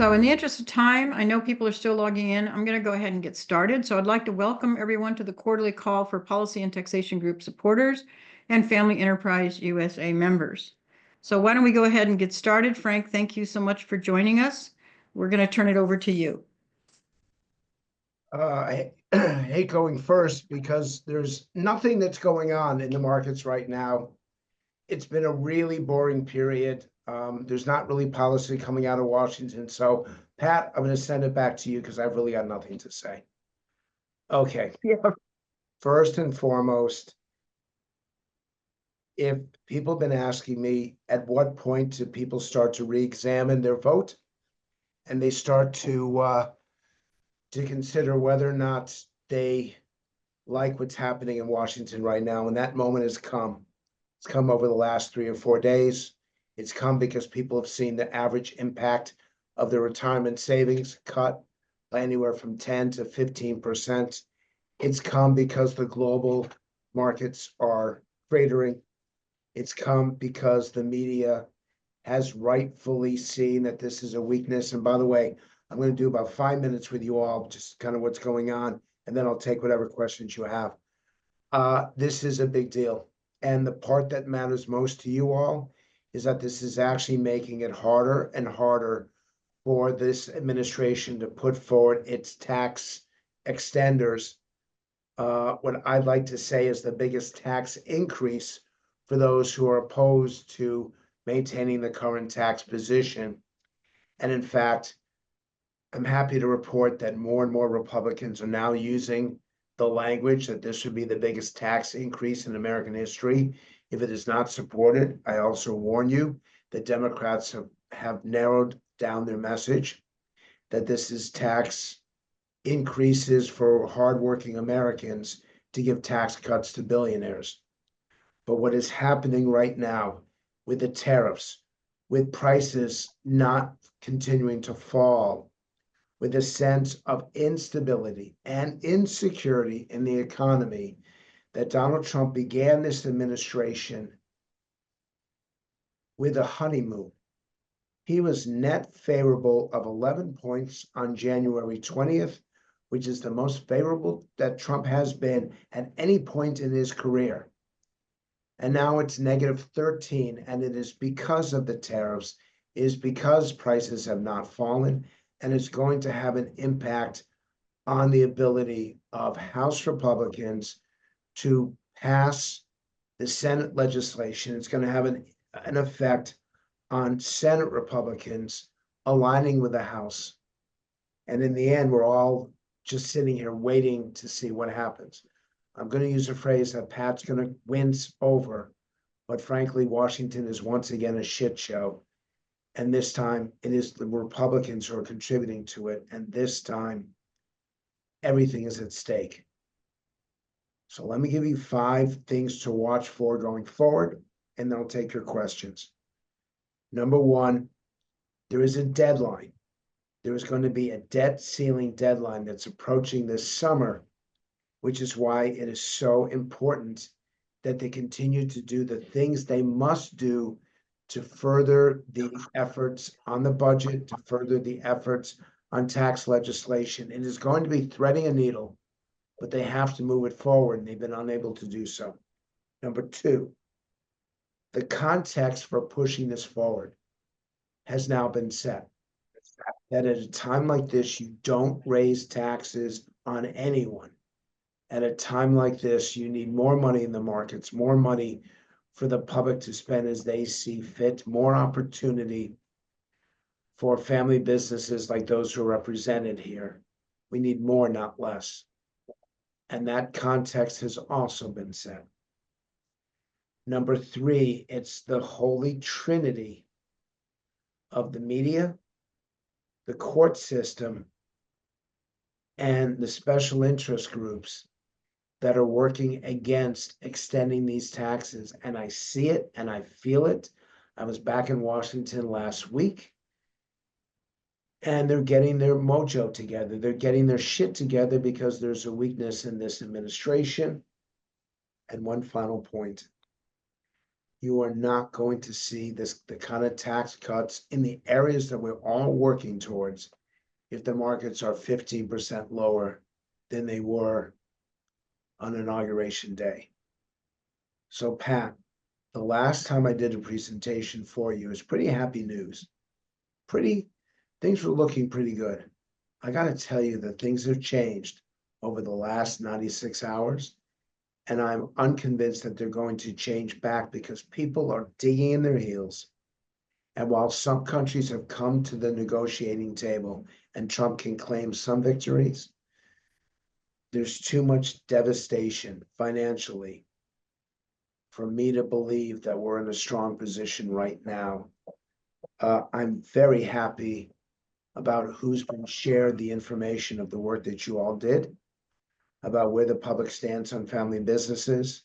So in the interest of time, I know people are still logging in. I'm going to go ahead and get started. So I'd like to welcome everyone to the quarterly call for Policy and Taxation Group supporters and Family Enterprise USA members. So why don't we go ahead and get started? Frank, thank you so much for joining us. We're going to turn it over to you. I hate going first because there's nothing that's going on in the markets right now. It's been a really boring period. There's not really policy coming out of Washington. So, Pat, I'm going to send it back to you because I've really got nothing to say. Okay. Yeah. First and foremost, if people have been asking me at what point do people start to re-examine their vote and they start to consider whether or not they like what's happening in Washington right now, and that moment has come. It's come over the last 3 or 4 days. It's come because people have seen the average impact of their retirement savings cut by anywhere from 10 to 15%. It's come because the global markets are cratering. It's come because the media has rightfully seen that this is a weakness. And by the way, I'm going to do about 5 minutes with you all, just kind of what's going on, and then I'll take whatever questions you have. This is a big deal. And the part that matters most to you all is that this is actually making it harder and harder for this administration to put forward its tax extenders. What I'd like to say is the biggest tax increase for those who are opposed to maintaining the current tax position. And in fact, I'm happy to report that more and more Republicans are now using the language that this would be the biggest tax increase in American history if it is not supported. I also warn you that Democrats have narrowed down their message, that this is tax increases for hardworking Americans to give tax cuts to billionaires. But what is happening right now with the tariffs, with prices not continuing to fall, with a sense of instability and insecurity in the economy, that Donald Trump began this administration with a honeymoon. He was net favorable of 11 points on January 20th, which is the most favorable that Trump has been at any point in his career. And now it's negative 13, and it is because of the tariffs, it is because prices have not fallen, and it's going to have an impact on the ability of House Republicans to pass the Senate legislation. It's going to have an effect on Senate Republicans aligning with the House. And in the end, we're all just sitting here waiting to see what happens. I'm going to use a phrase that Pat's going to wince over, but frankly, Washington is once again a shit show. And this time it is the Republicans who are contributing to it. And this time everything is at stake. So let me give you 5 things to watch for going forward, and then I'll take your questions. Number 1, there is a deadline. There is going to be a debt ceiling deadline that's approaching this summer, which is why it is so important that they continue to do the things they must do to further the efforts on the budget, to further the efforts on tax legislation. It is going to be threading a needle, but they have to move it forward, and they've been unable to do so. Number 2, the context for pushing this forward has now been set. That at a time like this, you don't raise taxes on anyone. At a time like this, you need more money in the markets, more money for the public to spend as they see fit, more opportunity for family businesses like those who are represented here. We need more, not less. And that context has also been set. Number 3, it's the holy trinity of the media, the court system, and the special interest groups that are working against extending these taxes. And I see it and I feel it. I was back in Washington last week, and they're getting their mojo together. They're getting their shit together because there's a weakness in this administration. And one final point. you are not going to see the kind of tax cuts in the areas that we're all working towards if the markets are 15% lower than they were on Inauguration Day. So Pat, the last time I did a presentation for you is pretty happy news. Things were looking pretty good. I gotta tell you that things have changed over the last 96 hours. And I'm unconvinced that they're going to change back because people are digging in their heels. And while some countries have come to the negotiating table and Trump can claim some victories, there's too much devastation financially for me to believe that we're in a strong position right now. I'm very happy about who's been shared the information of the work that you all did, about where the public stands on family businesses.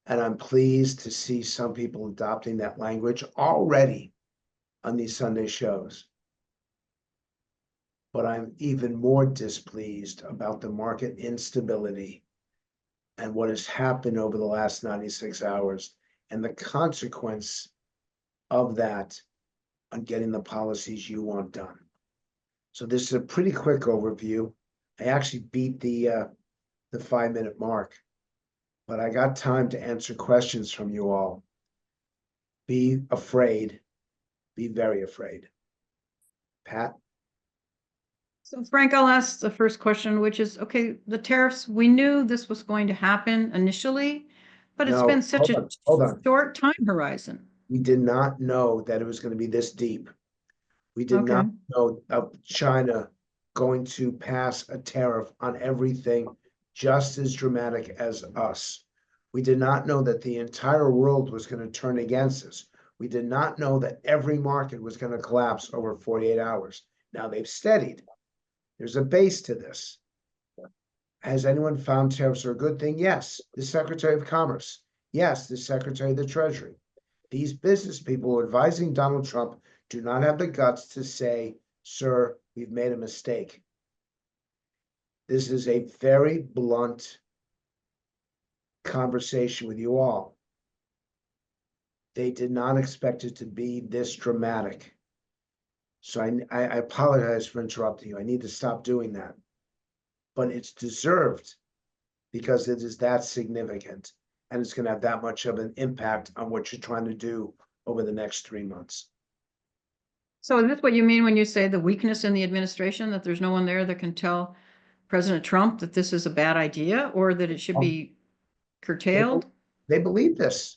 And I'm pleased to see some people adopting that language already on these Sunday shows. But I'm even more displeased about the market instability and what has happened over the last 96 hours and the consequence of that on getting the policies you want done. So this is a pretty quick overview. I actually beat the 5-minute mark, but I got time to answer questions from you all. Be afraid, be very afraid. Pat? So Frank, I'll ask the first question, which is, okay, the tariffs, we knew this was going to happen initially, but it's No, been such a hold on. short time horizon. We did not know that it was going to be this deep. We did not Okay. know of China going to pass a tariff on everything just as dramatic as us. We did not know that the entire world was going to turn against us. We did not know that every market was going to collapse over 48 hours. Now they've steadied. There's a base to this. Has anyone found tariffs are a good thing? Yes. The Secretary of Commerce. Yes. The Secretary of the Treasury. These business people who are advising Donald Trump do not have the guts to say, sir, we've made a mistake. This is a very blunt conversation with you all. They did not expect it to be this dramatic. So I apologize for interrupting you. I need to stop doing that. But it's deserved because it is that significant and it's going to have that much of an impact on what you're trying to do over the next 3 months. So is this what you mean when you say the weakness in the administration, that there's no one there that can tell President Trump that this is a bad idea or that it should be curtailed? They believe this.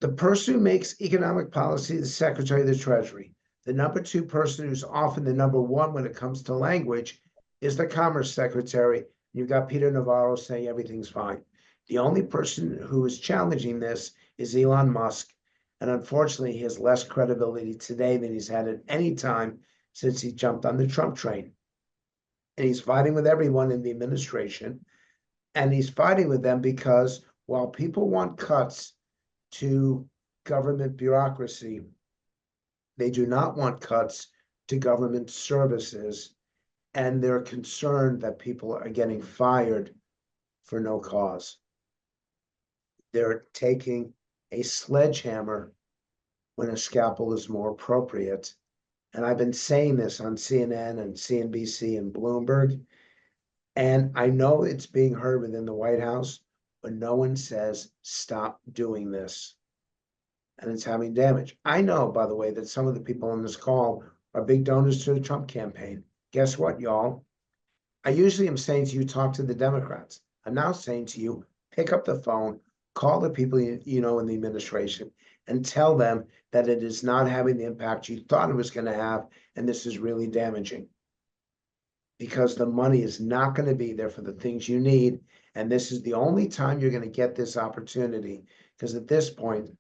The person who makes economic policy is the Secretary of the Treasury. The number 2 person who's often the number 1 when it comes to language is the Commerce Secretary. You've got Peter Navarro saying everything's fine. The only person who is challenging this is Elon Musk. And unfortunately, he has less credibility today than he's had at any time since he jumped on the Trump train. And he's fighting with everyone in the administration. And he's fighting with them because while people want cuts to government bureaucracy, they do not want cuts to government services. And they're concerned that people are getting fired for no cause. They're taking a sledgehammer when a scalpel is more appropriate. And I've been saying this on CNN and CNBC and Bloomberg. And I know it's being heard within the White House, but no one says, stop doing this. And it's having damage. I know, by the way, that some of the people on this call are big donors to the Trump campaign. Guess what, y'all? I usually am saying to you, talk to the Democrats. I'm now saying to you, pick up the phone, call the people you know in the administration, and tell them that it is not having the impact you thought it was going to have, and this is really damaging. Because the money is not going to be there for the things you need, and this is the only time you're going to get this opportunity, because at this point,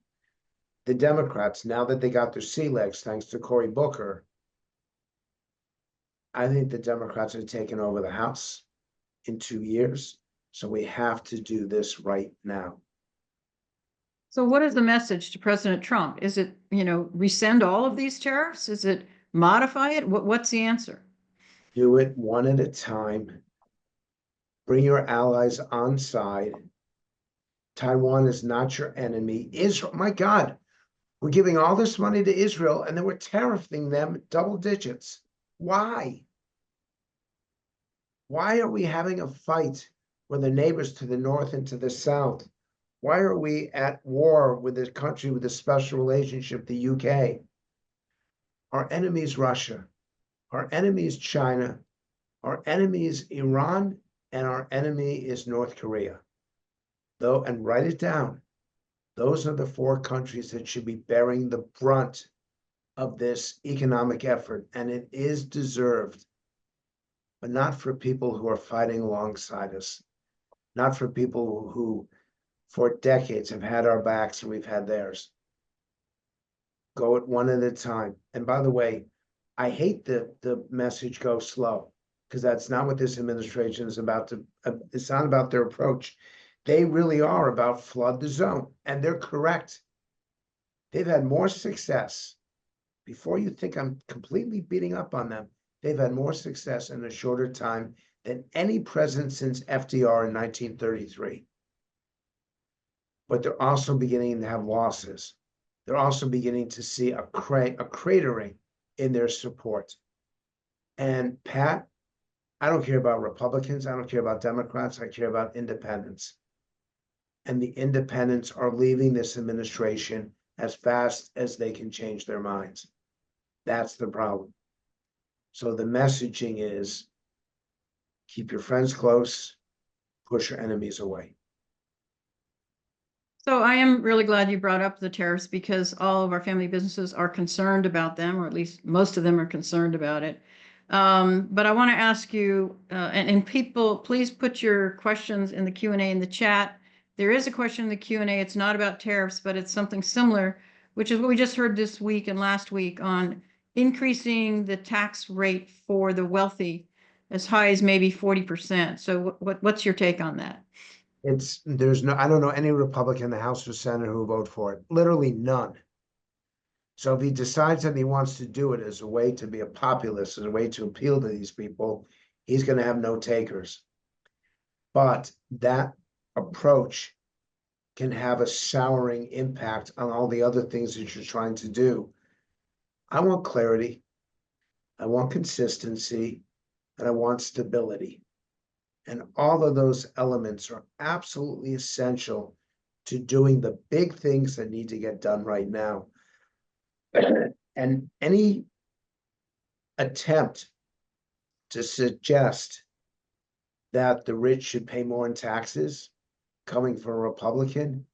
the Democrats, now that they got their sea legs, thanks to Cory Booker, I think the Democrats are taking over the House in 2 years. So we have to do this right now. So what is the message to President Trump? Is it, rescind all of these tariffs? Is it modify it? What's the answer? Do it one at a time. Bring your allies on side. Taiwan is not your enemy. Israel, my God, we're giving all this money to Israel and then we're tariffing them double digits. Why? Why are we having a fight with the neighbors to the north and to the south? Why are we at war with a country with a special relationship, the UK? Our enemy is Russia. Our enemy is China. Our enemy is Iran. And our enemy is North Korea. Though, and write it down. Those are the 4 countries that should be bearing the brunt of this economic effort. And it is deserved, but not for people who are fighting alongside us, not for people who for decades have had our backs and we've had theirs. Go it one at a time. And by the way, I hate the message go slow, because that's not what this administration is about to, it's not about their approach. They really are about flood the zone, and they're correct. They've had more success. Before you think I'm completely beating up on them, they've had more success in a shorter time than any president since FDR in 1933. But they're also beginning to have losses. They're also beginning to see a cratering in their support. And Pat, I don't care about Republicans. I don't care about Democrats. I care about independents. And the independents are leaving this administration as fast as they can change their minds. That's the problem. So the messaging is keep your friends close, push your enemies away. So I am really glad you brought up the tariffs, because all of our family businesses are concerned about them, or at least most of them are concerned about it. But I want to ask you, and people, please put your questions in the Q&A in the chat. There is a question in the Q&A. It's not about tariffs, but it's something similar, which is what we just heard this week and last week on increasing the tax rate for the wealthy as high as maybe 40%. So what's your take on that? There's no, I don't know any Republican in the House or Senate who vote for it. Literally none. So if he decides that he wants to do it as a way to be a populist, as a way to appeal to these people, he's going to have no takers. But that approach can have a souring impact on all the other things that you're trying to do. I want clarity, I want consistency, and I want stability. And all of those elements are absolutely essential to doing the big things that need to get done right now. And any attempt to suggest that the rich should pay more in taxes coming from a Republican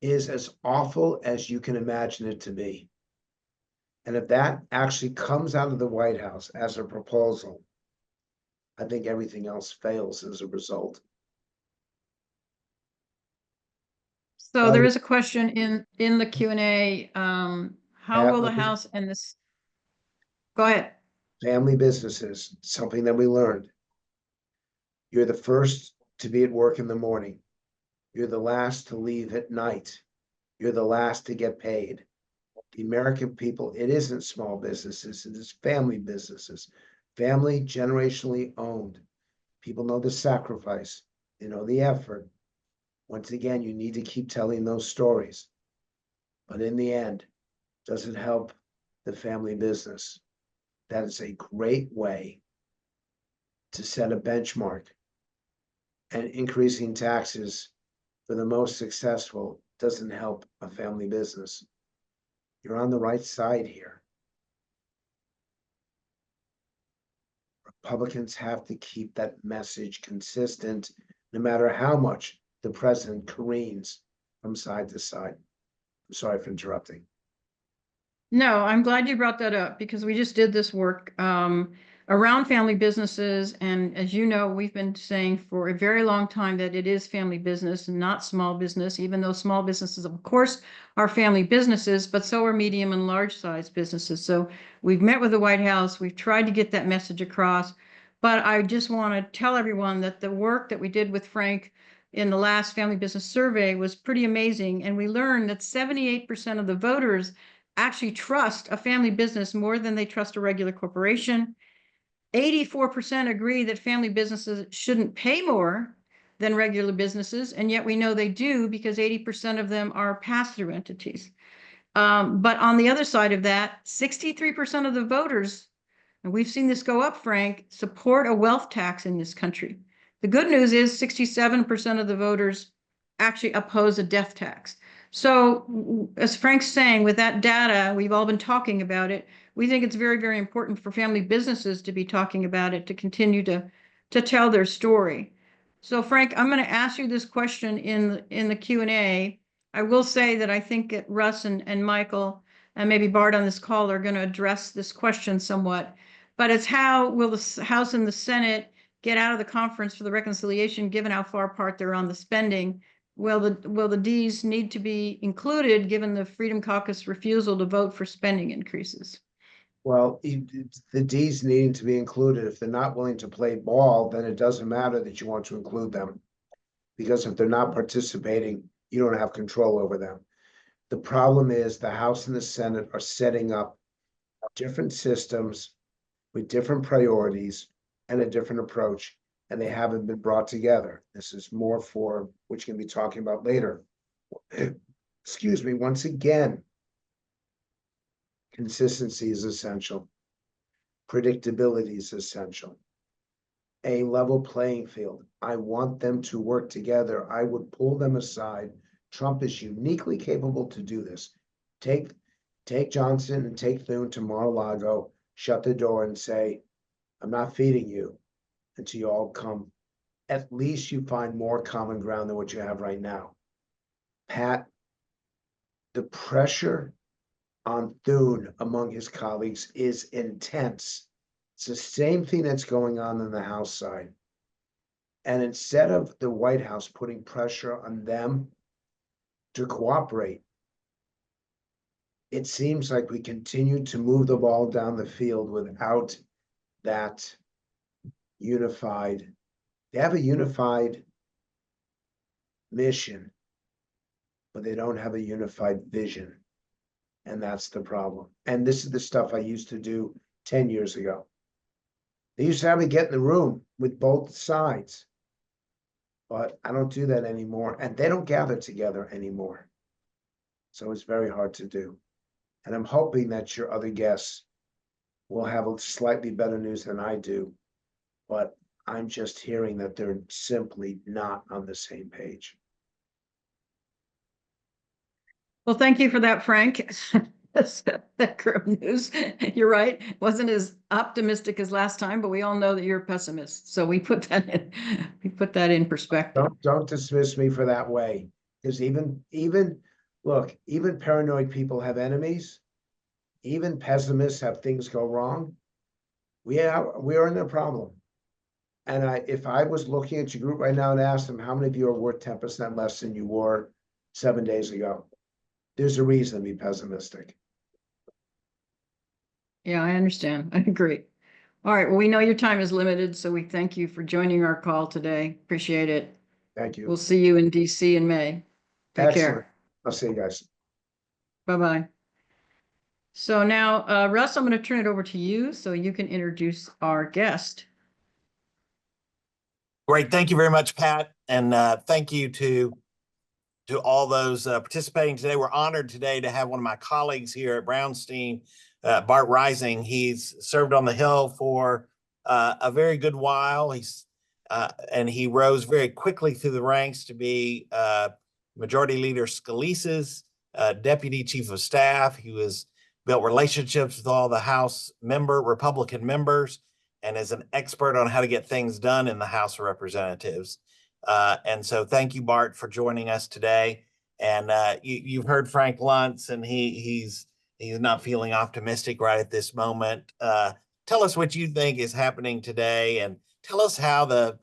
is as awful as you can imagine it to be. And if that actually comes out of the White House as a proposal, I think everything else fails as a result. So there is a question in the Q&A. How will the House and this? Go ahead. Family businesses, something that we learned. You're the first to be at work in the morning. You're the last to leave at night. You're the last to get paid. The American people, it isn't small businesses, it is family businesses. Family, generationally owned. People know the sacrifice, they know the effort. Once again, you need to keep telling those stories. But in the end, does it help the family business? That is a great way to set a benchmark. And increasing taxes for the most successful doesn't help a family business. You're on the right side here. Republicans have to keep that message consistent, no matter how much the president careens from side to side. I'm sorry for interrupting. No, I'm glad you brought that up, because we just did this work around family businesses. And as you know, we've been saying for a very long time that it is family business, not small business, even though small businesses, of course, are family businesses, but so are medium and large size businesses. So we've met with the White House. We've tried to get that message across. But I just want to tell everyone that the work that we did with Frank in the last family business survey was pretty amazing. And we learned that 78% of the voters actually trust a family business more than they trust a regular corporation. 84% agree that family businesses shouldn't pay more than regular businesses, and yet we know they do because 80% of them are pass-through entities. But on the other side of that, 63% of the voters, and we've seen this go up, Frank, support a wealth tax in this country. The good news is 67% of the voters actually oppose a death tax. So as Frank's saying, with that data, we've all been talking about it. We think it's very, very important for family businesses to be talking about it, to continue to tell their story. So Frank, I'm going to ask you this question in the Q&A. I will say that I think that Russ and Michael and maybe Bart on this call are going to address this question somewhat. But it's how will the House and the Senate get out of the conference for the reconciliation, given how far apart they're on the spending? Will the Ds need to be included, given the Freedom Caucus refusal to vote for spending increases? Well, the Ds needing to be included. If they're not willing to play ball, then it doesn't matter that you want to include them. Because if they're not participating, you don't have control over them. The problem is the House and the Senate are setting up different systems with different priorities and a different approach, and they haven't been brought together. This is more for, which we can be talking about later. Excuse me, once again, consistency is essential. Predictability is essential. A level playing field. I want them to work together. I would pull them aside. Trump is uniquely capable to do this. Take Johnson and take Thune to Mar-a-Lago, shut the door and say, I'm not feeding you until you all come. At least you find more common ground than what you have right now. Pat, the pressure on Thune among his colleagues is intense. It's the same thing that's going on the House side. And instead of the White House putting pressure on them to cooperate, it seems like we continue to move the ball down the field without that unified. They have a unified mission, but they don't have a unified vision. And that's the problem. And this is the stuff I used to do 10 years ago. They used to have me get in the room with both sides, but I don't do that anymore. And they don't gather together anymore. So it's very hard to do. And I'm hoping that your other guests will have a slightly better news than I do, but I'm just hearing that they're simply not on the same page. Well, thank you for that, Frank. That grim news. You're right. Wasn't as optimistic as last time, but we all know that you're a pessimist. So we put that in perspective. Don't dismiss me for that way. Because look, even paranoid people have enemies. Even pessimists have things go wrong. We are in a problem. And if I was looking at your group right now and asked them how many of you are worth 10% less than you were 7 days ago, there's a reason to be pessimistic. Yeah, I understand. I agree. All right. Well, we know your time is limited, so we thank you for joining our call today. Appreciate it. Thank you. We'll see you in DC in May. Take Excellent. care. I'll see you guys. Bye-bye. So now, Russ, I'm going to turn it over to you so you can introduce our guest. Great. Thank you very much, Pat. And thank you to all those participating today. We're honored today to have one of my colleagues here at Brownstein, Bart Rising. He's served on the Hill for a very good while. And he rose very quickly through the ranks to be Majority Leader Scalise's Deputy Chief of Staff. He built relationships with all the House Republican members, and is an expert on how to get things done in the House of Representatives. And so thank you, Bart, for joining us today. And you've heard Frank Luntz, and he's not feeling optimistic right at this moment. Tell us what you think is happening today, and tell us how the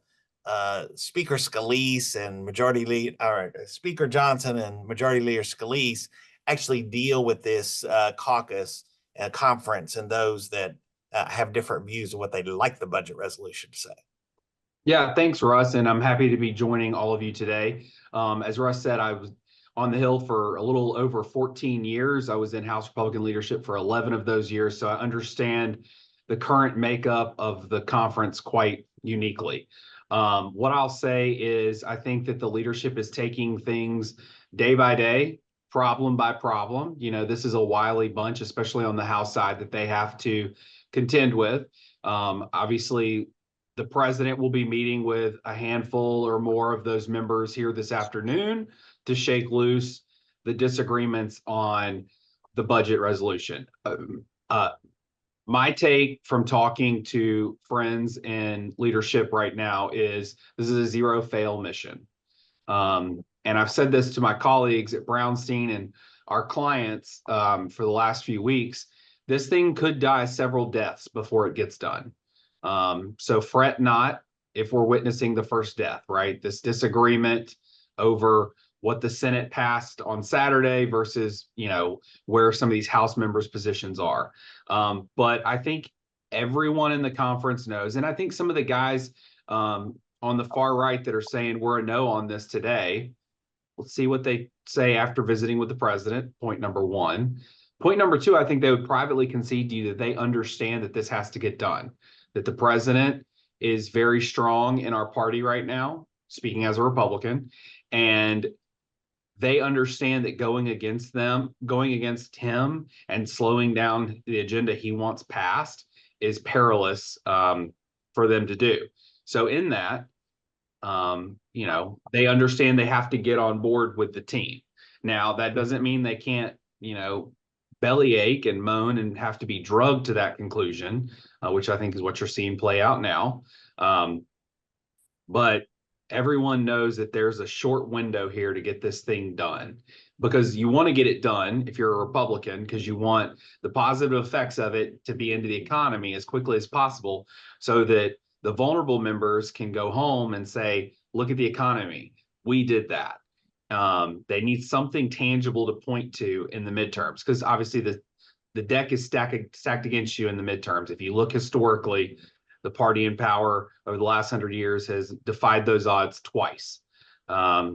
Speaker Scalise and Speaker Johnson and Majority Leader Scalise actually deal with this caucus conference and those that have different views of what they'd like the budget resolution to say. Yeah, thanks, Russ. And I'm happy to be joining all of you today. As Russ said, I was on the Hill for a little over 14 years. I was in House Republican leadership for 11 of those years. So I understand the current makeup of the conference quite uniquely. What I'll say is I think that the leadership is taking things day by day, problem by problem. You know, this is a wily bunch, especially on the House side, that they have to contend with. Obviously, the president will be meeting with a handful or more of those members here this afternoon to shake loose the disagreements on the budget resolution. My take from talking to friends in leadership right now is this is a zero fail mission. And I've said this to my colleagues at Brownstein and our clients for the last few weeks. This thing could die several deaths before it gets done. So fret not if we're witnessing the first death, right? This disagreement over what the Senate passed on Saturday versus, you know, where some of these House members' positions are. But I think everyone in the conference knows, and I think some of the guys on the far right that are saying we're a no on this today, let's see what they say after visiting with the president, point number one. Point number two, I think they would privately concede to you that they understand that this has to get done, that the president is very strong in our party right now, speaking as a Republican, and they understand that going against him and slowing down the agenda he wants passed is perilous for them to do. So in that, you know, they understand they have to get on board with the team. Now, that doesn't mean they can't, you know, bellyache and moan and have to be drugged to that conclusion, which I think is what you're seeing play out now. But everyone knows that there's a short window here to get this thing done, because you want to get it done if you're a Republican, because you want the positive effects of it to be into the economy as quickly as possible so that the vulnerable members can go home and say, look at the economy. We did that. They need something tangible to point to in the midterms, because obviously the deck is stacked against you in the midterms. If you look historically, the party in power over the last 100 years has defied those odds twice. I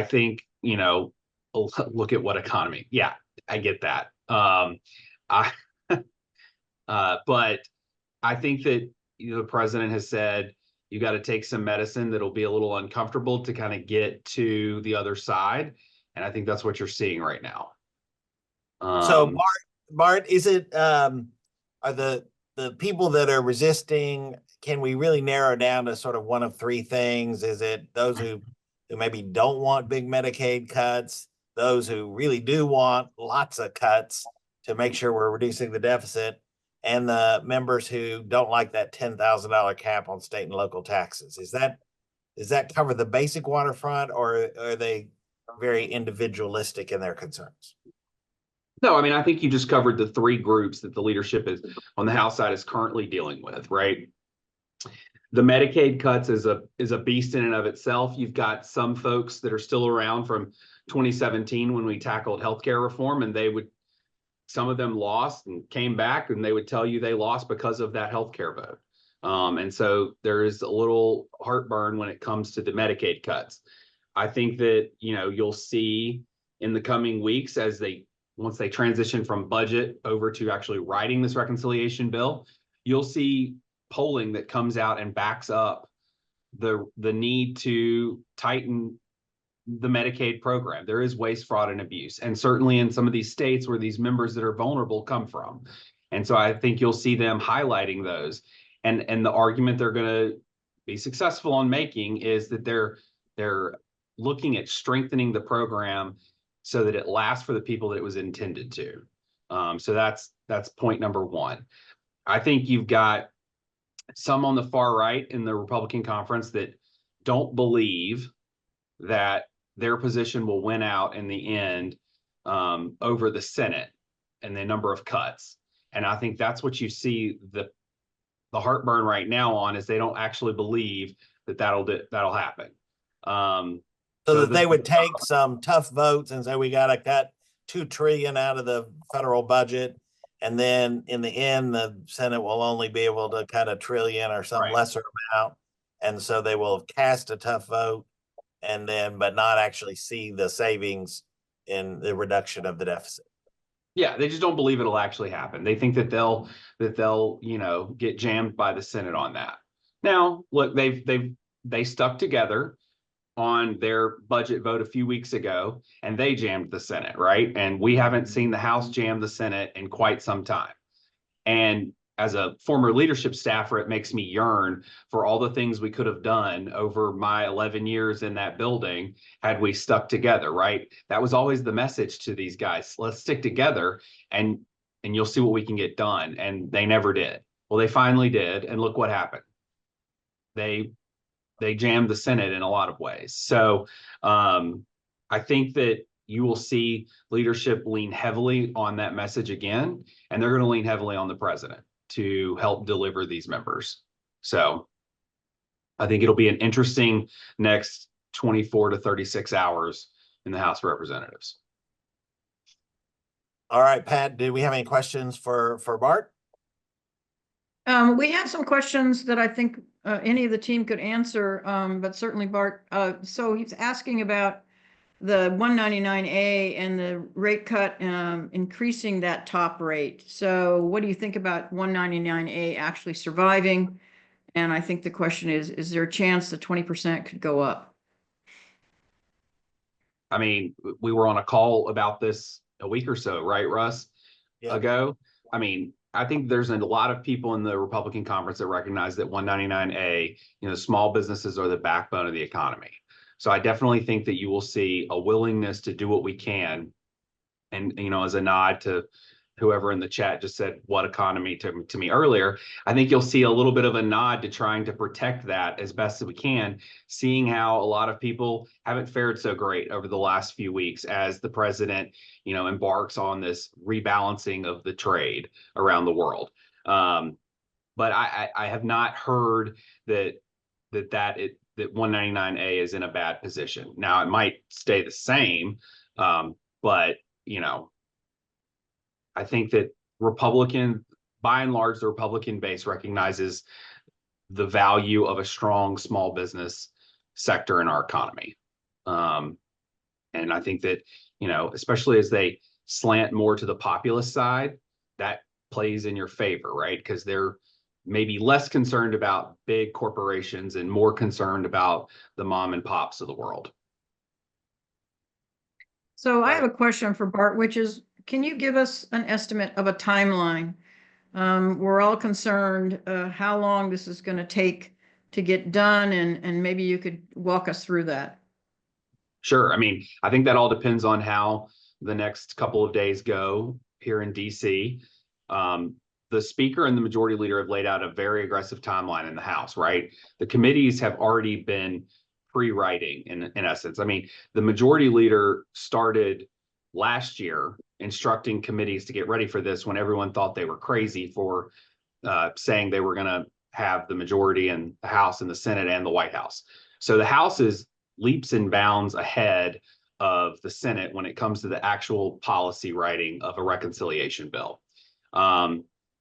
think, you know, look at what economy. Yeah, I get that. But I think that, you know, the president has said you got to take some medicine that'll be a little uncomfortable to kind of get to the other side. And I think that's what you're seeing right now. So Bart, is it, are the people that are resisting, can we really narrow down to sort of one of three things? Is it those who maybe don't want big Medicaid cuts, those who really do want lots of cuts to make sure we're reducing the deficit, and the members who don't like that $10,000 cap on state and local taxes? Does that cover the basic waterfront, or are they very individualistic in their concerns? No, I mean, I think you just covered the three groups that the leadership is on the House side is currently dealing with, right? The Medicaid cuts is a beast in and of itself. You've got some folks that are still around from 2017 when we tackled healthcare reform, and some of them lost and came back, and they would tell you they lost because of that healthcare vote. And so there is a little heartburn when it comes to the Medicaid cuts. I think that, you know, you'll see in the coming weeks once they transition from budget over to actually writing this reconciliation bill, you'll see polling that comes out and backs up the need to tighten the Medicaid program. There is waste, fraud, and abuse, and certainly in some of these states where these members that are vulnerable come from. And so I think you'll see them highlighting those. And the argument they're going to be successful on making is that they're looking at strengthening the program so that it lasts for the people that it was intended to. So that's point number one. I think you've got some on the far right in the Republican conference that don't believe that their position will win out in the end over the Senate and the number of cuts. And I think that's what you see the heartburn right now on, is they don't actually believe that that'll happen. So that they would take some tough votes and say, we got to cut $2 trillion out of the federal budget. And then in the end, the Senate will only be able to cut $1 trillion or some lesser amount. And so they will cast a tough vote but not actually see the savings in the reduction of the deficit. Yeah, they just don't believe it'll actually happen. They think that they'll, you know, get jammed by the Senate on that. Now, look, they stuck together on their budget vote a few weeks ago, and they jammed the Senate, right? And we haven't seen the House jam the Senate in quite some time. And as a former leadership staffer, it makes me yearn for all the things we could have done over my 11 years in that building had we stuck together, right? That was always the message to these guys. Let's stick together and you'll see what we can get done. And they never did. Well, they finally did. And look what happened. They jammed the Senate in a lot of ways. So I think that you will see leadership lean heavily on that message again, and they're going to lean heavily on the president to help deliver these members. So I think it'll be an interesting next 24 to 36 hours in the House of Representatives. All right, Pat, did we have any questions for Bart? We have some questions that I think any of the team could answer, but certainly Bart. So he's asking about the 199A and the rate cut, increasing that top rate. So what do you think about 199A actually surviving? And I think the question is there a chance that 20% could go up? I mean, we were on a call about this a week or so, right, Russ, ago? I mean, I think there's a lot of people in the Republican conference that recognize that 199A, small businesses are the backbone of the economy. So I definitely think that you will see a willingness to do what we can. And, as a nod to whoever in the chat just said what economy to me earlier, I think you'll see a little bit of a nod to trying to protect that as best as we can, seeing how a lot of people haven't fared so great over the last few weeks as the president, embarks on this rebalancing of the trade around the world. But I have not heard that 199A is in a bad position. Now it might stay the same, but I think that by and large, the Republican base recognizes the value of a strong small business sector in our economy. And I think that, especially as they slant more to the populist side, that plays in your favor, right? Because they're maybe less concerned about big corporations and more concerned about the mom and pops of the world. So I have a question for Bart, which is, can you give us an estimate of a timeline? We're all concerned how long this is going to take to get done, and maybe you could walk us through that. Sure. I mean, I think that all depends on how the next couple of days go here in DC. The speaker and the majority leader have laid out a very aggressive timeline in the House, right? The committees have already been pre-writing in essence. I mean, the majority leader started last year instructing committees to get ready for this when everyone thought they were crazy for saying they were going to have the majority in the House and the Senate and the White House. So the House is leaps and bounds ahead of the Senate when it comes to the actual policy writing of a reconciliation bill.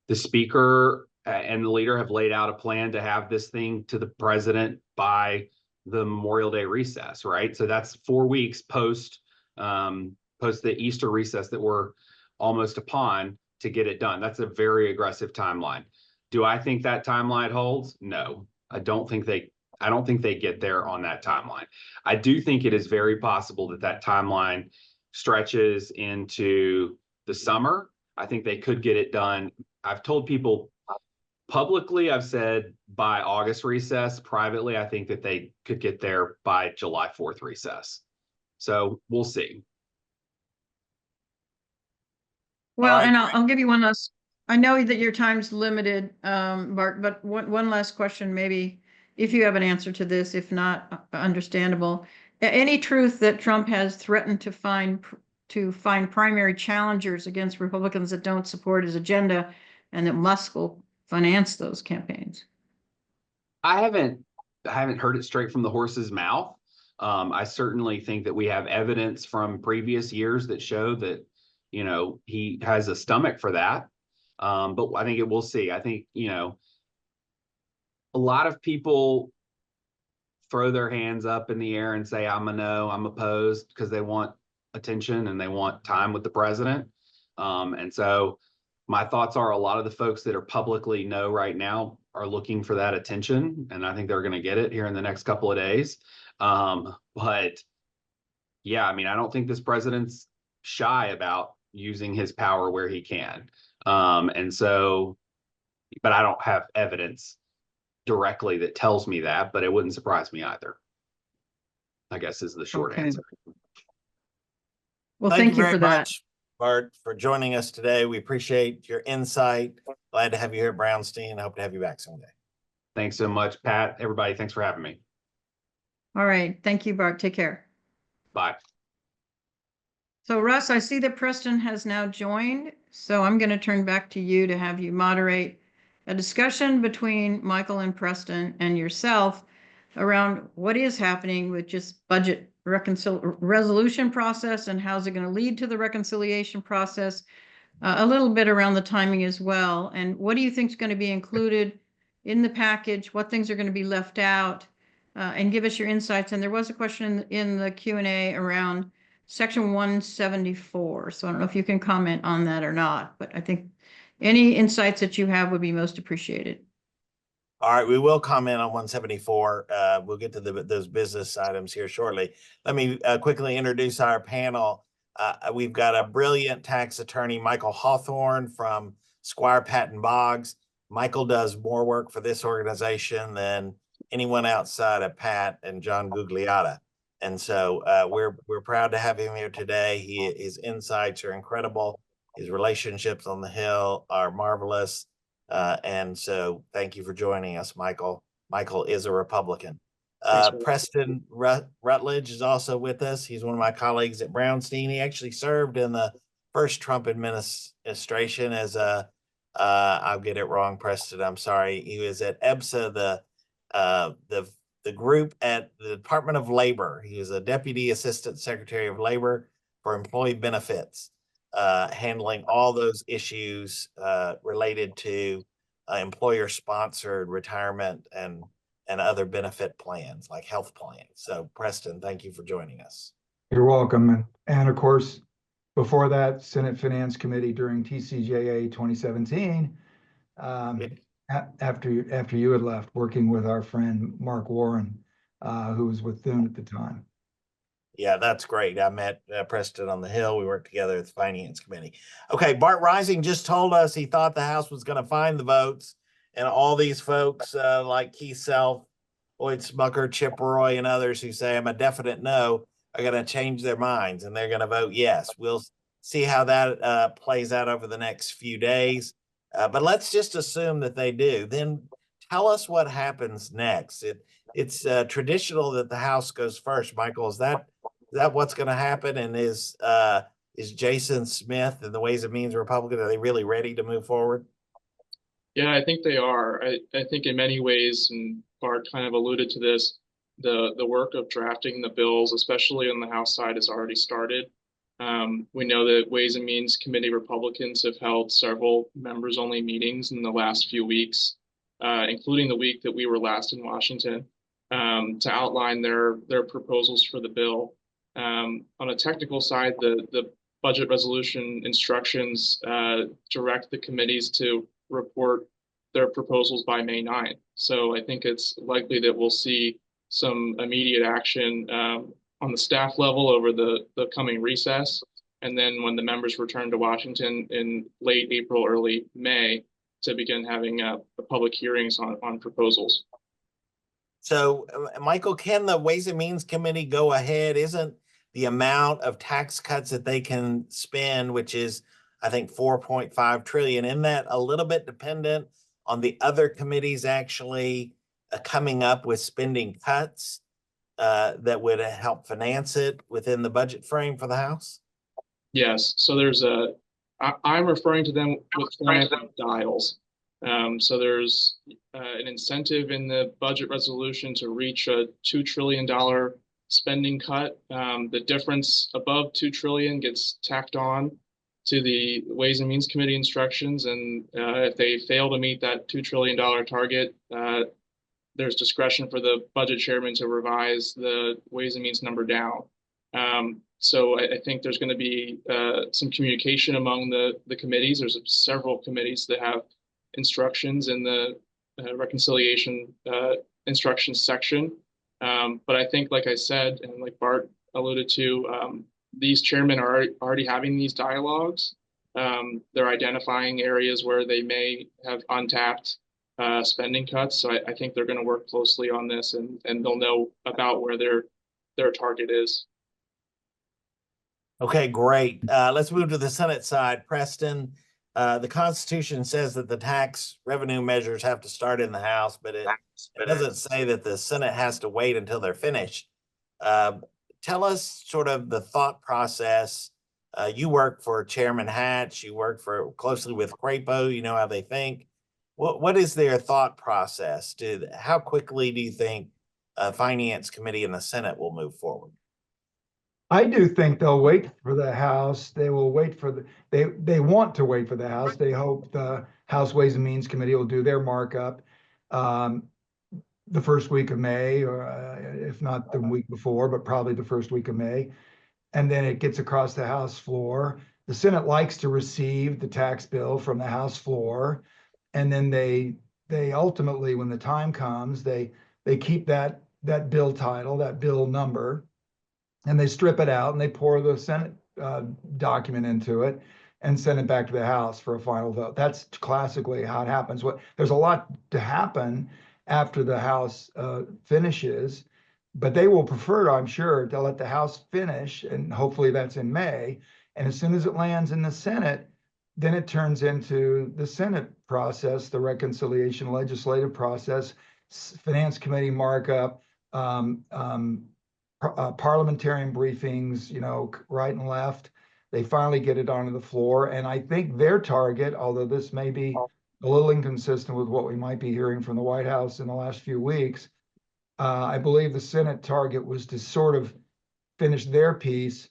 The speaker and the leader have laid out a plan to have this thing to the president by the Memorial Day recess, right? So that's 4 weeks post the Easter recess that we're almost upon to get it done. That's a very aggressive timeline. Do I think that timeline holds? No, I don't think they get there on that timeline. I do think it is very possible that timeline stretches into the summer. I think they could get it done. I've told people publicly, I've said by August recess. Privately, I think that they could get there by July 4th recess. So we'll see. Well, and I'll give you one last. I know that your time's limited, Bart, but one last question, maybe if you have an answer to this, if not, understandable. Any truth that Trump has threatened to find primary challengers against Republicans that don't support his agenda, and that Musk will finance those campaigns? I haven't heard it straight from the horse's mouth. I certainly think that we have evidence from previous years that show that, he has a stomach for that. But I think we'll see. I think, a lot of people throw their hands up in the air and say, I'm a no, I'm opposed, because they want attention and they want time with the president. And so my thoughts are a lot of the folks that are publicly no right now are looking for that attention, and I think they're going to get it here in the next couple of days. But yeah, I mean, I don't think this president's shy about using his power where he can. And so, but I don't have evidence directly that tells me that, but it wouldn't surprise me either, I guess, is the short Okay. answer. Well, thank you very for that. much, Bart, for joining us today. We appreciate your insight. Glad to have you here at Brownstein. I hope to have you back someday. Thanks so much, Pat. Everybody, thanks for having me. All right. Thank you, Bart. Take care. Bye. So Russ, I see that Preston has now joined, so I'm going to turn back to you to have you moderate a discussion between Michael and Preston and yourself around what is happening with just budget resolution process and how's it going to lead to the reconciliation process, a little bit around the timing as well. And what do you think is going to be included in the package? What things are going to be left out? And give us your insights. And there was a question in the Q&A around Section 174. So I don't know if you can comment on that or not, but I think any insights that you have would be most appreciated. All right, we will comment on 174. We'll get to those business items here shortly. Let me quickly introduce our panel. We've got a brilliant tax attorney, Michael Hawthorne from Squire Patton Boggs. Michael does more work for this organization than anyone outside of Pat and John Gugliotta. And so we're proud to have him here today. His insights are incredible. His relationships on the Hill are marvelous. And so thank you for joining us, Michael. Michael is a Republican. Preston Rutledge is also with us. He's one of my colleagues at Brownstein. He actually served in the first Trump administration as I'll get it wrong, Preston, I'm sorry. He was at EBSA, the group at the Department of Labor. He was a Deputy Assistant Secretary of Labor for Employee Benefits, handling all those issues related to employer-sponsored retirement and other benefit plans like health plans. So Preston, thank you for joining us. You're welcome. And of course, before that, Senate Finance Committee during TCJA 2017, after you had left, working with our friend Mark Warren, who was with Thune at the time. Yeah, that's great. I met Preston on the Hill. We worked together at the Finance Committee. Okay, Bart Rising just told us he thought the House was going to find the votes, and all these folks like Keith Self, Lloyd Smucker, Chip Roy, and others who say I'm a definite no are going to change their minds, and they're going to vote yes. We'll see how that plays out over the next few days. But let's just assume that they do. Then tell us what happens next. It's traditional that the House goes first. Michael, is that what's going to happen? And is Jason Smith and the Ways and Means Republican, are they really ready to move forward? Yeah, I think they are. I think in many ways, and Bart kind of alluded to this, the work of drafting the bills, especially on the House side, has already started. We know that Ways and Means Committee Republicans have held several members-only meetings in the last few weeks, including the week that we were last in Washington, to outline their proposals for the bill. On a technical side, the budget resolution instructions direct the committees to report their proposals by May 9th. So I think it's likely that we'll see some immediate action on the staff level over the coming recess. And then when the members return to Washington in late April, early May, to begin having public hearings on proposals. So, Michael, can the Ways and Means Committee go ahead? Isn't the amount of tax cuts that they can spend, which is, I think, 4.5 trillion, isn't that a little bit dependent on the other committees actually coming up with spending cuts that would help finance it within the budget frame for the House? Yes. So there's I'm referring to them with triangle dials. So there's an incentive in the budget resolution to reach a $2 trillion spending cut. The difference above 2 trillion gets tacked on to the Ways and Means Committee instructions. And if they fail to meet that $2 trillion target, there's discretion for the budget chairman to revise the Ways and Means number down. So I think there's going to be some communication among the committees. There's several committees that have instructions in the reconciliation instructions section. But I think, like I said, and like Bart alluded to, these chairmen are already having these dialogues. They're identifying areas where they may have untapped spending cuts. So I think they're going to work closely on this, and they'll know about where their target is. Okay, great. Let's move to the Senate side. Preston, the Constitution says that the tax revenue measures have to start in the House, but it doesn't say that the Senate has to wait until they're finished. Tell us sort of the thought process. You work for Chairman Hatch, you work closely with Crapo, you know how they think. What is their thought process? How quickly do you think Finance Committee in the Senate will move forward? I do think they'll wait for the House. They will wait for they want to wait for the House. They hope the House Ways and Means Committee will do their markup the first week of May, or if not the week before, but probably the first week of May. And then it gets across the House floor. The Senate likes to receive the tax bill from the House floor. And then they ultimately, when the time comes, they keep that bill title, that bill number, and they strip it out and they pour the Senate document into it and send it back to the House for a final vote. That's classically how it happens. There's a lot to happen after the House finishes, but they will prefer, I'm sure, to let the House finish, and hopefully that's in May. And as soon as it lands in the Senate, then it turns into the Senate process, the reconciliation legislative process, Finance Committee markup, parliamentarian briefings, you know, right and left. They finally get it onto the floor. And I think their target, although this may be a little inconsistent with what we might be hearing from the White House in the last few weeks, I believe the Senate target was to sort of finish their piece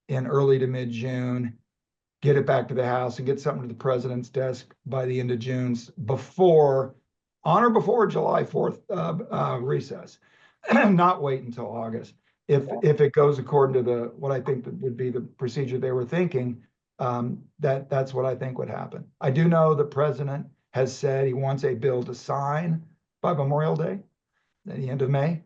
in early to mid-June, get it back to the House, and get something to the president's desk by the end of June, on or before July 4th recess, not wait until August. If it goes according to what I think would be the procedure they were thinking, that's what I think would happen. I do know the president has said he wants a bill to sign by Memorial Day, at the end of May,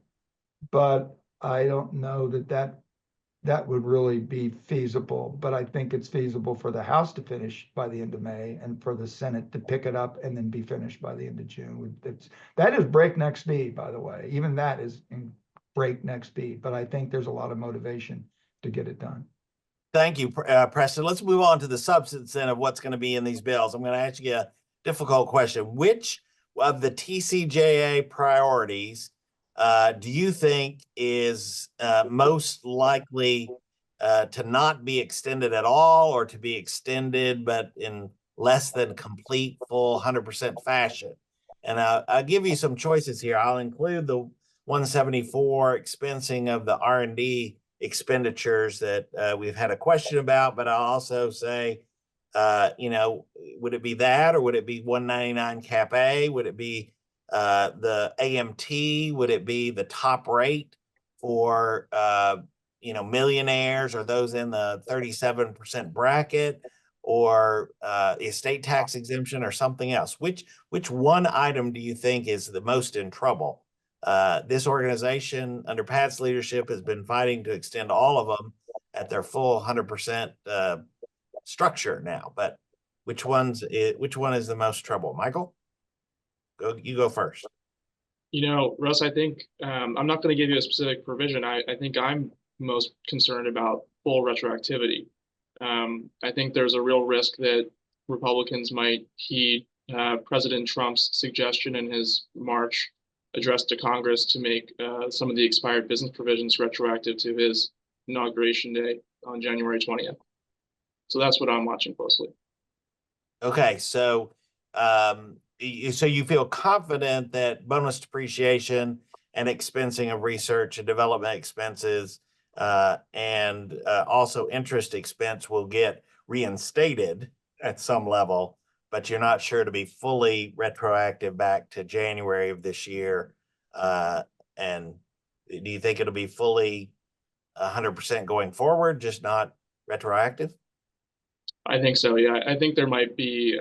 but I don't know that would really be feasible. But I think it's feasible for the House to finish by the end of May and for the Senate to pick it up and then be finished by the end of June. That is breakneck speed, by the way. Even that is in breakneck speed, but I think there's a lot of motivation to get it done. Thank you, Preston. Let's move on to the substance then of what's going to be in these bills. I'm going to ask you a difficult question. Which of the TCJA priorities do you think is most likely to not be extended at all, or to be extended but in less than complete, full 100% fashion? And I'll give you some choices here. I'll include the 174 expensing of the R&D expenditures that we've had a question about, but I'll also say, would it be that, or would it be 199 Cap A? Would it be the AMT? Would it be the top rate for millionaires, or those in the 37% bracket, or estate tax exemption, or something else? Which one item do you think is the most in trouble? This organization under Pat's leadership has been fighting to extend all of them at their full 100% structure now, but which one is the most trouble? Michael, you go first. Russ, I think I'm not going to give you a specific provision. I think I'm most concerned about full retroactivity. I think there's a real risk that Republicans might heed President Trump's suggestion in his March address to Congress to make some of the expired business provisions retroactive to his inauguration day on January 20th. So that's what I'm watching closely. Okay, so you feel confident that bonus depreciation and expensing of research and development expenses and also interest expense will get reinstated at some level, but you're not sure to be fully retroactive back to January of this year. And do you think it'll be fully 100% going forward, just not retroactive? I think so, yeah. I think there might be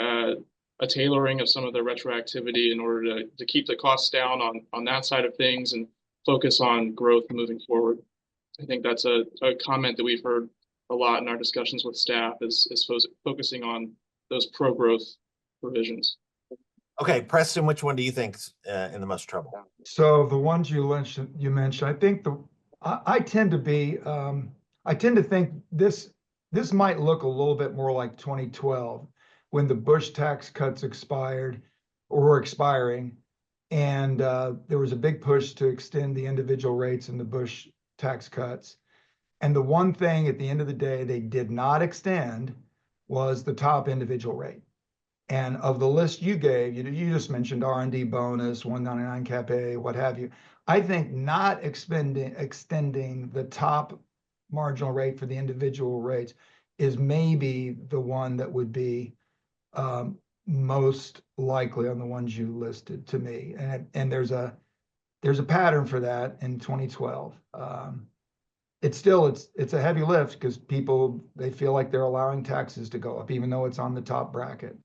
a tailoring of some of the retroactivity in order to keep the costs down on that side of things and focus on growth moving forward. I think that's a comment that we've heard a lot in our discussions with staff is focusing on those pro-growth provisions. Okay, Preston, which one do you think's in the most trouble? So the ones you mentioned, I think I tend to be, I tend to think this might look a little bit more like 2012 when the Bush tax cuts expired or were expiring. And there was a big push to extend the individual rates in the Bush tax cuts. And the one thing at the end of the day they did not extend was the top individual rate. And of the list you gave, you just mentioned R&D bonus, 199 cap A, what have you. I think not extending the top marginal rate for the individual rates is maybe the one that would be most likely on the ones you listed to me. And there's a pattern for that in 2012. It's a heavy lift because they feel like they're allowing taxes to go up, even though it's on the top bracket.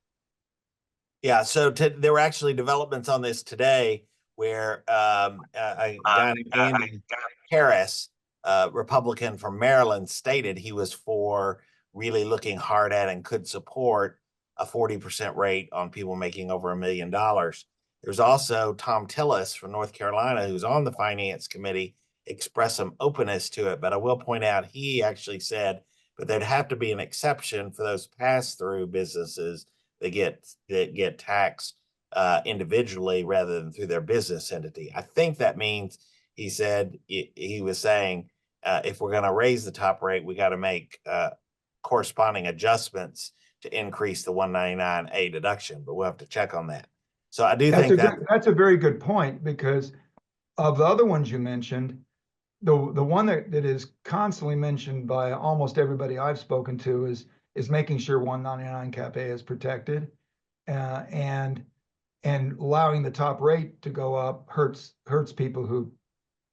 Yeah, so there were actually developments on this today where a guy named Andy Harris, Republican from Maryland, stated he was for really looking hard at and could support a 40% rate on people making over $1 million. There's also Tom Tillis from North Carolina, who's on the Finance Committee, expressed some openness to it. But I will point out he actually said, but there'd have to be an exception for those pass-through businesses that get taxed individually rather than through their business entity. I think that means he said he was saying if we're going to raise the top rate, we got to make corresponding adjustments to increase the 199A deduction, but we'll have to check on that. So I do think that's a very good point, because of the other ones you mentioned, the one that is constantly mentioned by almost everybody I've spoken to is making sure 199 cap A is protected, and allowing the top rate to go up hurts people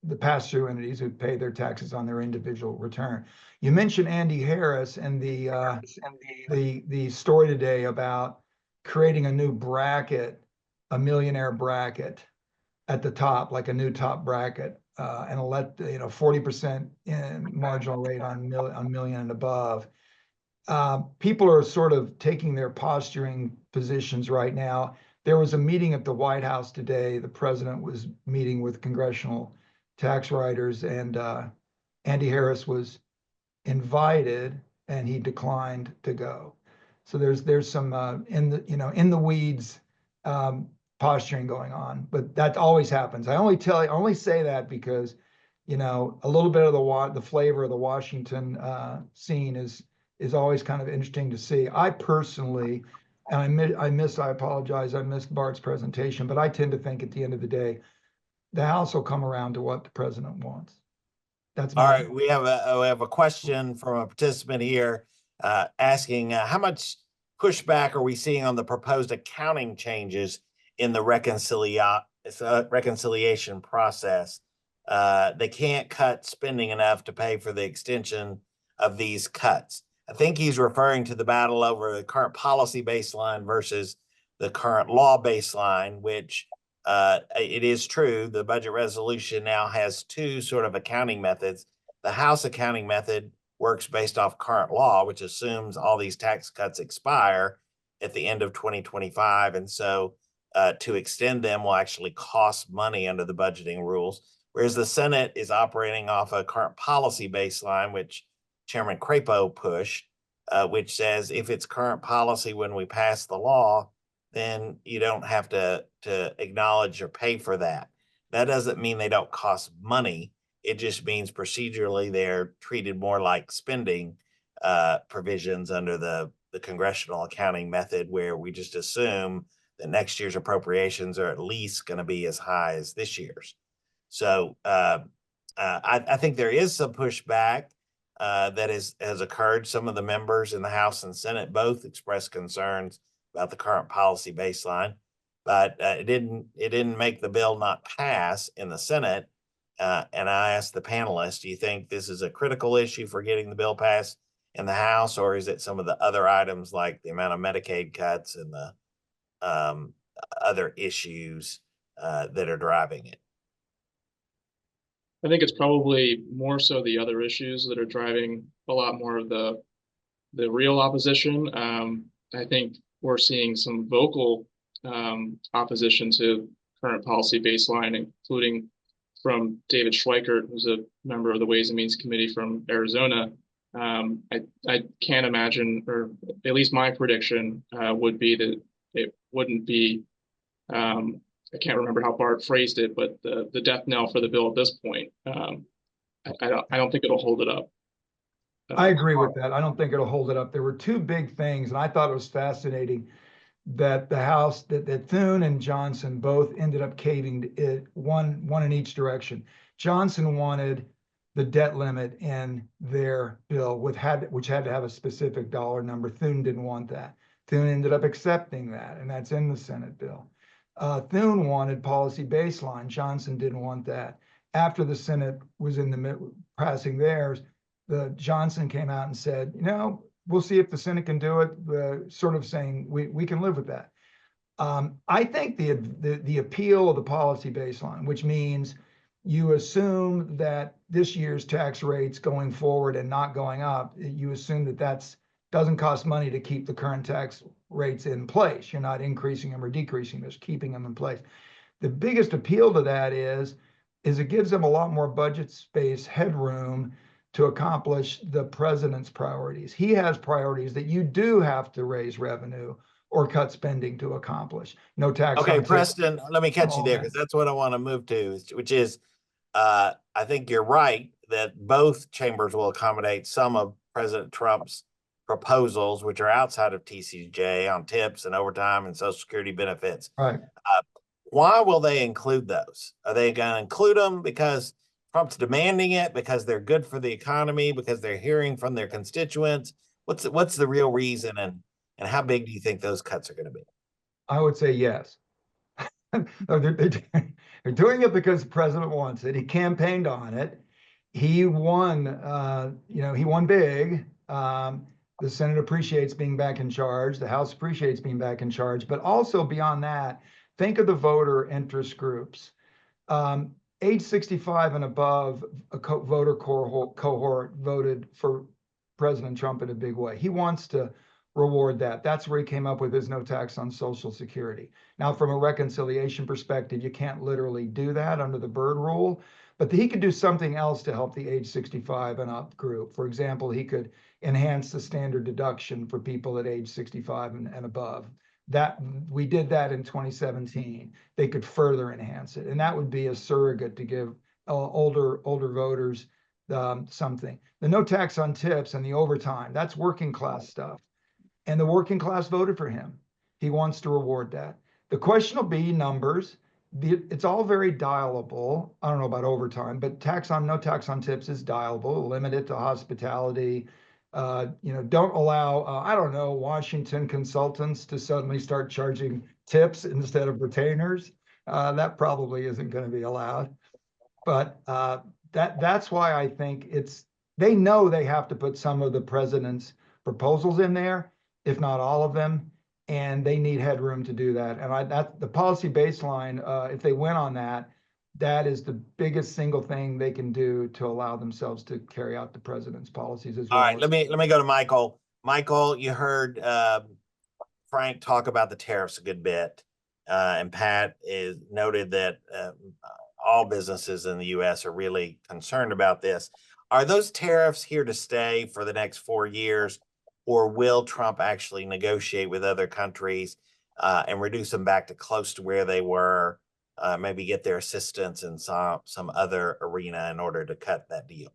the pass-through entities who pay their taxes on their individual return. You mentioned Andy Harris and the story today about creating a new bracket, a millionaire bracket at the top, like a new top bracket, and let 40% in marginal rate on million and above. People are sort of taking their posturing positions right now. There was a meeting at the White House today. The president was meeting with congressional tax writers, and Andy Harris was invited, and he declined to go. So there's some in the weeds posturing going on, but that always happens. I only say that because a little bit of the flavor of the Washington scene is always kind of interesting to see. I personally, and I apologize, I missed Bart's presentation, but I tend to think at the end of the day, the House will come around to what the president wants. That's all right. We have a question from a participant here asking how much pushback are we seeing on the proposed accounting changes in the reconciliation process? They can't cut spending enough to pay for the extension of these cuts. I think he's referring to the battle over the current policy baseline versus the current law baseline, which it is true. The budget resolution now has two sort of accounting methods. The House accounting method works based off current law, which assumes all these tax cuts expire at the end of 2025. And so to extend them will actually cost money under the budgeting rules. Whereas the Senate is operating off a current policy baseline, which Chairman Crapo pushed, which says if it's current policy when we pass the law, then you don't have to acknowledge or pay for that. That doesn't mean they don't cost money. It just means procedurally they're treated more like spending provisions under the congressional accounting method, where we just assume that next year's appropriations are at least going to be as high as this year's. So I think there is some pushback that has occurred. Some of the members in the House and Senate both expressed concerns about the current policy baseline, but it didn't make the bill not pass in the Senate. And I asked the panelists, do you think this is a critical issue for getting the bill passed in the House, or is it some of the other items like the amount of Medicaid cuts and the other issues that are driving it? I think it's probably more so the other issues that are driving a lot more of the real opposition. I think we're seeing some vocal opposition to current policy baseline, including from David Schweikert, who's a member of the Ways and Means Committee from Arizona. I can't imagine, or at least my prediction would be that it wouldn't be, I can't remember how Bart phrased it, but the death knell for the bill at this point. I don't think it'll hold it up. I agree with that. I don't think it'll hold it up. There were two big things, and I thought it was fascinating that the House, that Thune and Johnson both ended up caving it one in each direction. Johnson wanted the debt limit in their bill, which had to have a specific dollar number. Thune didn't want that. Thune ended up accepting that, and that's in the Senate bill. Thune wanted policy baseline. Johnson didn't want that. After the Senate was in the passing theirs, the Johnson came out and said, you know, we'll see if the Senate can do it, sort of saying we can live with that. I think the appeal of the policy baseline, which means you assume that this year's tax rates going forward and not going up, you assume that doesn't cost money to keep the current tax rates in place. You're not increasing them or decreasing them, just keeping them in place. The biggest appeal to that is it gives them a lot more budget space, headroom to accomplish the president's priorities. He has priorities that you do have to raise revenue or cut spending to accomplish. No tax. Okay, Preston, let me catch you there because that's what I want to move to, which is I think you're right that both chambers will accommodate some of President Trump's proposals, which are outside of TCJ on tips and overtime and Social Security benefits. Right. Why will they include those? Are they going to include them because Trump's demanding it, because they're good for the economy, because they're hearing from their constituents? What's the real reason, and how big do you think those cuts are going to be? I would say yes. They're doing it because the president wants it. He campaigned on it. He won, he won big. The Senate appreciates being back in charge. The House appreciates being back in charge. But also beyond that, think of the voter interest groups. Age 65 and above, a voter cohort voted for President Trump in a big way. He wants to reward that. That's where he came up with his no tax on Social Security. Now, from a reconciliation perspective, you can't literally do that under the Byrd rule, but he could do something else to help the age 65 and up group. For example, he could enhance the standard deduction for people at age 65 and above. That we did that in 2017. They could further enhance it, and that would be a surrogate to give older voters something. The no tax on tips and the overtime, that's working class stuff, and the working class voted for him. He wants to reward that. The question will be numbers. It's all very dialable. I don't know about overtime, but no tax on tips is dialable. Limit it to hospitality. Don't allow, Washington consultants to suddenly start charging tips instead of retainers. That probably isn't going to be allowed. But that's why I think they know they have to put some of the president's proposals in there, if not all of them, and they need headroom to do that. And the policy baseline, if they win on that, that is the biggest single thing they can do to allow themselves to carry out the president's policies as well. All right, let me go to Michael. Michael, you heard Frank talk about the tariffs a good bit, and Pat is noted that all businesses in the U.S. are really concerned about this. Are those tariffs here to stay for the next 4 years, or will Trump actually negotiate with other countries and reduce them back to close to where they were? Maybe get their assistance in some other arena in order to cut that deal?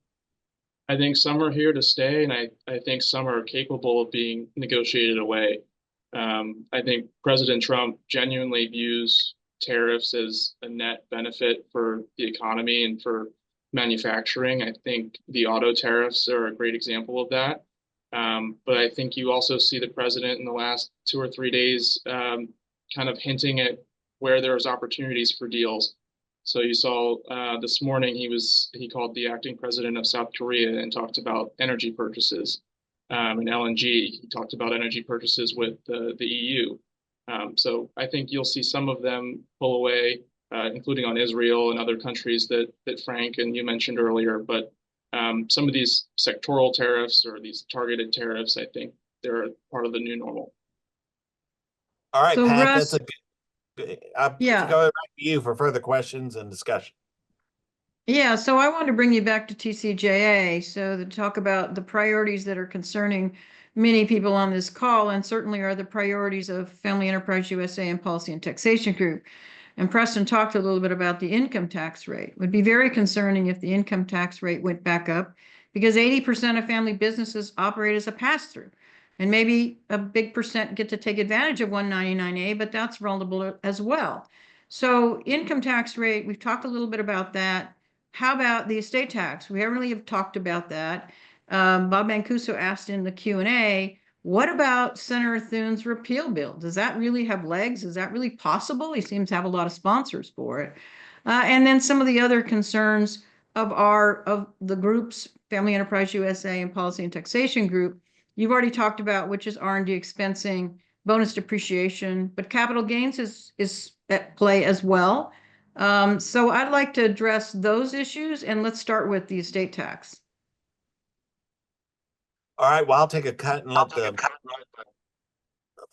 I think some are here to stay, and I think some are capable of being negotiated away. I think President Trump genuinely views tariffs as a net benefit for the economy and for manufacturing. I think the auto tariffs are a great example of that. But I think you also see the president in the last 2 or 3 days kind of hinting at where there's opportunities for deals. So you saw this morning he called the acting president of South Korea and talked about energy purchases and LNG. He talked about energy purchases with the EU. So I think you'll see some of them pull away, including on Israel and other countries that Frank and you mentioned earlier. But some of these sectoral tariffs or these targeted tariffs, I think they're part of the new normal. All right, So Pat, Russ, that's a good, I'll yeah. go back to you for further questions and discussion. Yeah, so I want to bring you back to TCJA, so to talk about the priorities that are concerning many people on this call, and certainly are the priorities of Family Enterprise USA and Policy and Taxation Group. And Preston talked a little bit about the income tax rate. It would be very concerning if the income tax rate went back up, because 80% of family businesses operate as a pass-through. And maybe a big percent get to take advantage of 199A, but that's vulnerable as well. So income tax rate, we've talked a little bit about that. How about the estate tax? We haven't really talked about that. Bob Mancuso asked in the Q&A, what about Senator Thune's repeal bill? Does that really have legs? Is that really possible? He seems to have a lot of sponsors for it. And then some of the other concerns of the groups, Family Enterprise USA and Policy and Taxation Group, you've already talked about, which is R&D expensing, bonus depreciation, but capital gains is at play as well. So I'd like to address those issues, and let's start with the estate tax. All right, well, I'll take a cut and let the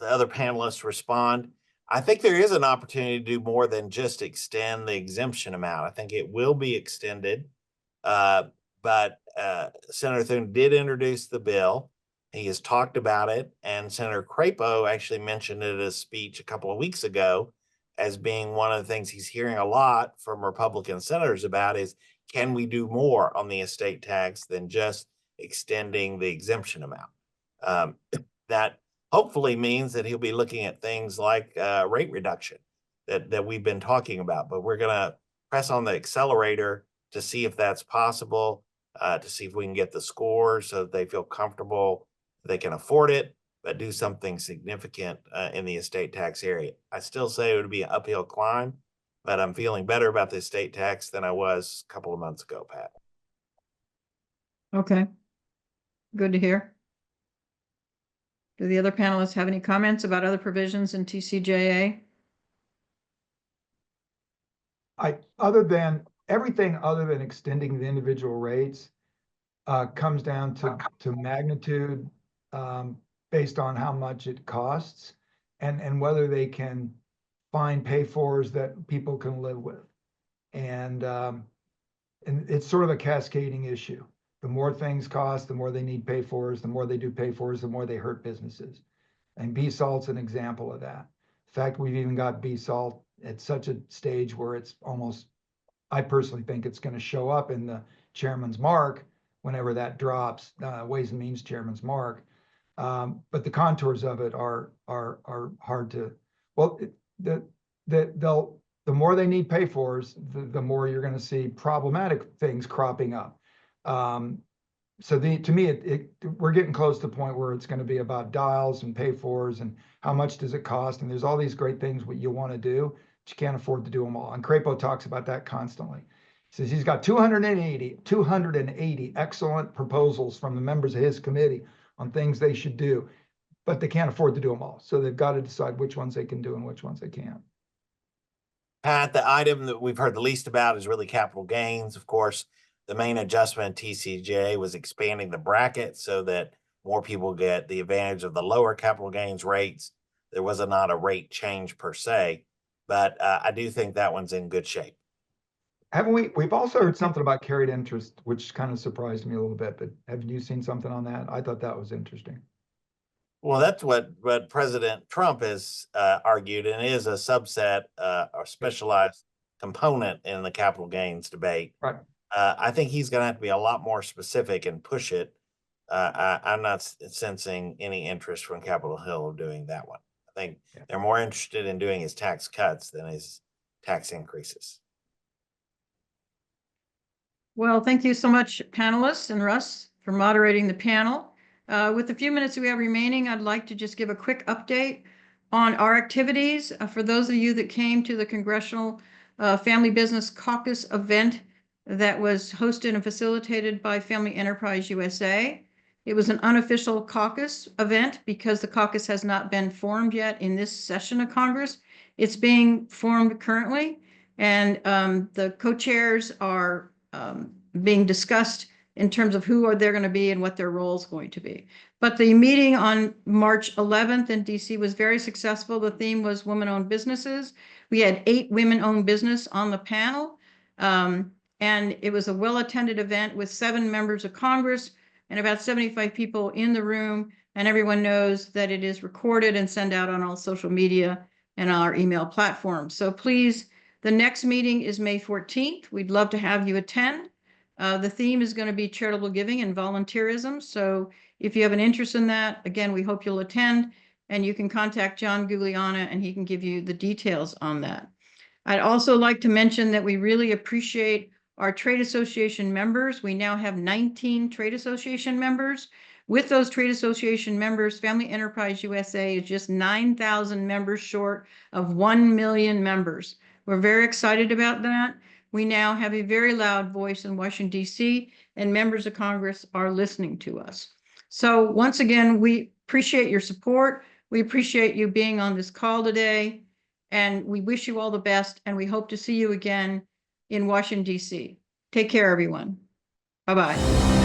other panelists respond. I think there is an opportunity to do more than just extend the exemption amount. I think it will be extended, but Senator Thune did introduce the bill. He has talked about it, and Senator Crapo actually mentioned it in a speech a couple of weeks ago as being one of the things he's hearing a lot from Republican senators about is, can we do more on the estate tax than just extending the exemption amount? That hopefully means that he'll be looking at things like rate reduction that we've been talking about, but we're going to press on the accelerator to see if that's possible, to see if we can get the scores so that they feel comfortable they can afford it, but do something significant in the estate tax area. I still say it would be an uphill climb, but I'm feeling better about the estate tax than I was a couple of months ago, Pat. Okay, good to hear. Do the other panelists have any comments about other provisions in TCJA? Other than everything other than extending the individual rates comes down to magnitude based on how much it costs and whether they can find pay-fors that people can live with. And it's sort of a cascading issue. The more things cost, the more they need pay-fors, the more they do pay-fors, the more they hurt businesses. And B-salt's an example of that. In fact, we've even got B-salt at such a stage where it's almost, I personally think it's going to show up in the chairman's mark whenever that drops, Ways and Means chairman's mark. But the contours of it are hard to, well, the more they need pay-fors, the more you're going to see problematic things cropping up. So to me, we're getting close to the point where it's going to be about dials and pay-fors and how much does it cost. And there's all these great things what you want to do, but you can't afford to do them all. And Crapo talks about that constantly. He says he's got 280 excellent proposals from the members of his committee on things they should do, but they can't afford to do them all. So they've got to decide which ones they can do and which ones they can't. Pat, the item that we've heard the least about is really capital gains. Of course, the main adjustment in TCJ was expanding the bracket so that more people get the advantage of the lower capital gains rates. There was not a rate change per se, but I do think that one's in good shape. Haven't we? We've also heard something about carried interest, which kind of surprised me a little bit, but have you seen something on that? I thought that was interesting. Well, that's what President Trump has argued, and is a subset or specialized component in the capital gains debate. Right. I think he's going to have to be a lot more specific and push it. I'm not sensing any interest from Capitol Hill of doing that one. I think they're more interested in doing his tax cuts than his tax increases. Well, thank you so much, panelists, and Russ for moderating the panel. With the few minutes we have remaining, I'd like to just give a quick update on our activities. For those of you that came to the Congressional Family Business Caucus event that was hosted and facilitated by Family Enterprise USA, It was an unofficial caucus event because the caucus has not been formed yet in this session of Congress. It's being formed currently, and the co-chairs are being discussed in terms of who they're going to be and what their role is going to be. But the meeting on March 11th in DC was very successful. The theme was women-owned businesses. We had 8 women-owned business on the panel. And it was a well-attended event with 7 members of Congress and about 75 people in the room. And everyone knows that it is recorded and sent out on all social media and our email platforms. So please, the next meeting is May 14th. We'd love to have you attend. The theme is going to be charitable giving and volunteerism. So if you have an interest in that, again, we hope you'll attend, and you can contact John Gugliana and he can give you the details on that. I'd also like to mention that we really appreciate our trade association members. We now have 19 trade association members. With those trade association members, Family Enterprise USA is just 9,000 members short of 1 million members. We're very excited about that. We now have a very loud voice in Washington, D.C., and members of Congress are listening to us. So once again, we appreciate your support. We appreciate you being on this call today, and we wish you all the best, and we hope to see you again in Washington, D.C. Take care, everyone. Bye-bye.